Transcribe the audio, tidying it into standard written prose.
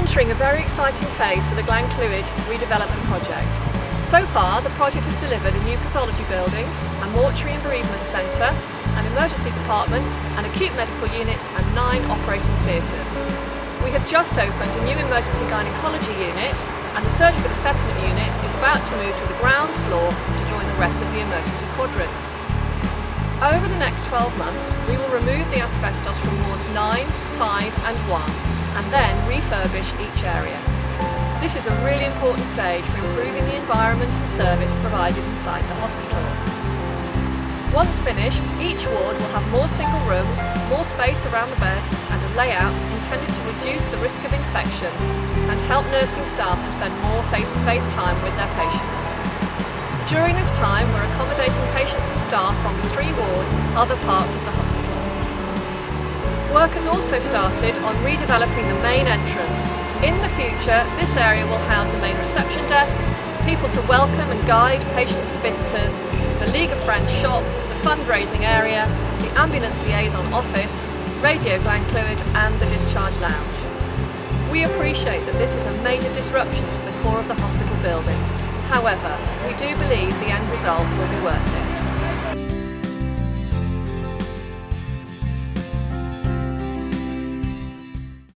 entering a very exciting phase for the Glenclwyd redevelopment project. So far, the project has delivered a new pathology building, a mortuary and bereavement centre, an emergency department, an acute medical unit and 9 operating theatres. We have just opened a new emergency gynaecology unit, and the surgical assessment unit is about to move to the ground floor to join the rest of the emergency quadrant. Over the next 12 months, we will remove the asbestos from wards 9, 5 and 1 and then refurbish each area. This is a really important stage for improving the environment and service provided inside the hospital. Once finished, each ward will have more single rooms, more space around the beds and a layout intended to reduce the risk of infection and help nursing staff to spend more face-to-face time with their patients. During this time, we're accommodating patients and staff from the 3 wards and other parts of the hospital. Work has also started on redeveloping the main entrance. In the future, this area will house the main reception desk, people to welcome and guide patients and visitors, the League of Friends shop, the fundraising area, the ambulance liaison office, Radio Glenclwyd and the discharge lounge. We appreciate that this is a major disruption to the core of the hospital building. However, we do believe the end result will be worth it.